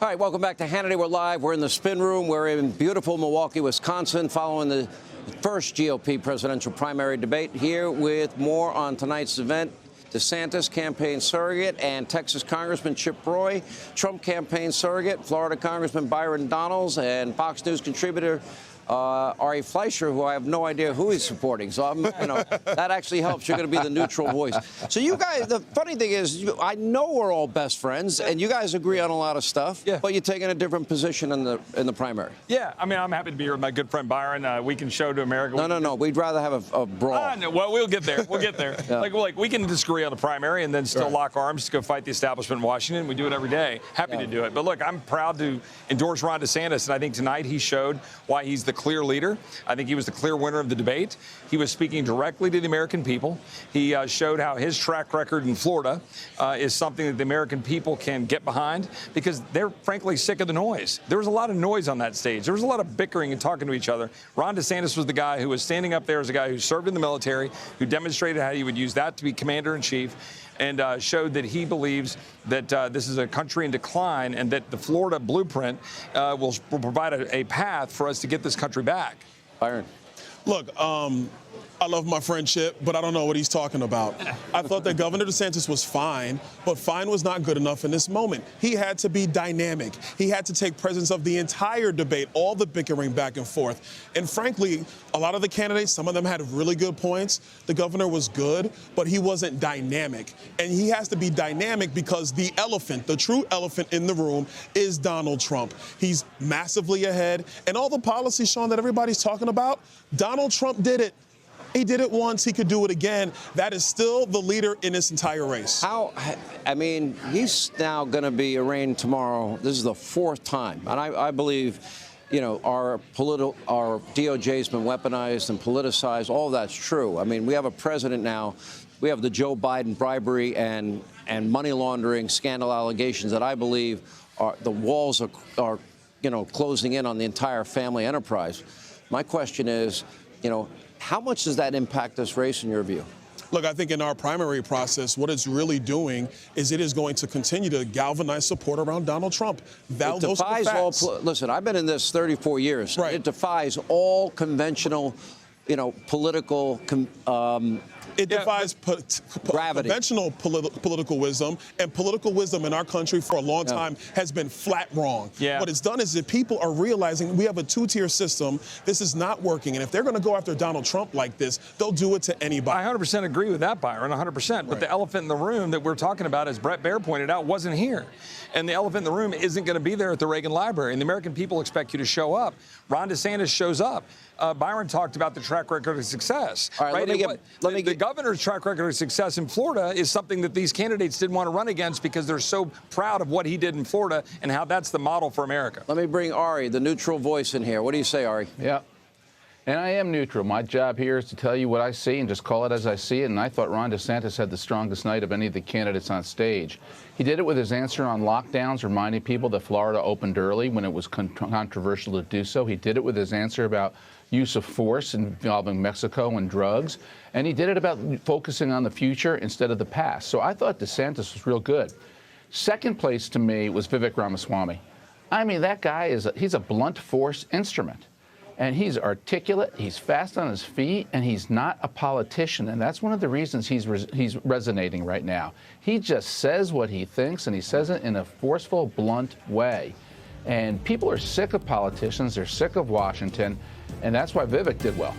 All right, welcome back to Hannity. We're live. We're in the spin room. We're in beautiful Milwaukee, Wisconsin, following the first GOP presidential primary debate. Here with more on tonight's event: DeSantis campaign surrogate and Texas Congressman Chip Roy, Trump campaign surrogate, Florida Congressman Byron Donalds, and Fox News contributor Ari Fleischer, who I have no idea who he's supporting. So that actually helps. You're going to be the neutral voice. So you guys, the funny thing is, I know we're all best friends, and you guys agree on a lot of stuff. Yeah. But you're taking a different position in the primary. Yeah, I mean, I'm happy to be here with my good friend Byron. We can show to America. No. We'd rather have a brawl. No, well, we'll get there. We'll get there. Yeah. Like we can disagree on the primary and then still lock arms to go fight the establishment in Washington. We do it every day. Happy to do it. But look, I'm proud to endorse Ron DeSantis, and I think tonight he showed why he's the clear leader. I think he was the clear winner of the debate. He was speaking directly to the American people. He showed how his track record in Florida is something that the American people can get behind because they're frankly sick of the noise. There was a lot of noise on that stage. There was a lot of bickering and talking to each other. Ron DeSantis was the guy who was standing up there as a guy who served in the military, who demonstrated how he would use that to be commander-in-chief, and showed that he believes that this is a country in decline and that the Florida blueprint will provide a path for us to get this country back. Byron. Look, I love my friendship, but I don't know what he's talking about. I thought that Governor DeSantis was fine, but fine was not good enough in this moment. He had to be dynamic. He had to take presence of the entire debate, all the bickering back and forth. And frankly, a lot of the candidates, some of them had really good points. The governor was good, but he wasn't dynamic. And he has to be dynamic because the elephant, the true elephant in the room is Donald Trump. He's massively ahead. And all the policies, Sean, that everybody's talking about, Donald Trump did it. He did it once. He could do it again. That is still the leader in this entire race. I mean, he's now going to be arraigned tomorrow. This is the fourth time. And I believe, our DOJ's been weaponized and politicized. All that's true. I mean, we have a president now. We have the Joe Biden bribery and money laundering scandal allegations that I believe the walls are closing in on the entire family enterprise. My question is, how much does that impact this race in your view? Look, I think in our primary process, what it's really doing is it is going to continue to galvanize support around Donald Trump. It defies all. Listen, I've been in this 34 years. Right. It defies all conventional, political. It defies conventional political wisdom, and political wisdom in our country for a long time has been flat wrong. Yeah. What it's done is that people are realizing we have a two-tier system. This is not working, and if they're going to go after Donald Trump like this, they'll do it to anybody. I 100% agree with that, Byron, 100%. But the elephant in the room that we're talking about, as Bret Baier pointed out, wasn't here. And the elephant in the room isn't going to be there at the Reagan Library, and the American people expect you to show up. Ron DeSantis shows up. Byron talked about the track record of success. All right, the governor's track record of success in Florida is something that these candidates didn't want to run against because they're so proud of what he did in Florida and how that's the model for America. Let me bring Ari, the neutral voice, in here. What do you say, Ari? Yeah. And I am neutral. My job here is to tell you what I see and just call it as I see it. And I thought Ron DeSantis had the strongest night of any of the candidates on stage. He did it with his answer on lockdowns, reminding people that Florida opened early when it was controversial to do so. He did it with his answer about use of force involving Mexico and drugs. And he did it about focusing on the future instead of the past. So I thought DeSantis was real good. Second place to me was Vivek Ramaswamy. I mean, that guy he's a blunt force instrument. And he's articulate, he's fast on his feet, and he's not a politician. And that's one of the reasons he's resonating right now. He just says what he thinks, and he says it in a forceful, blunt way. And people are sick of politicians. They're sick of Washington. And that's why Vivek did well.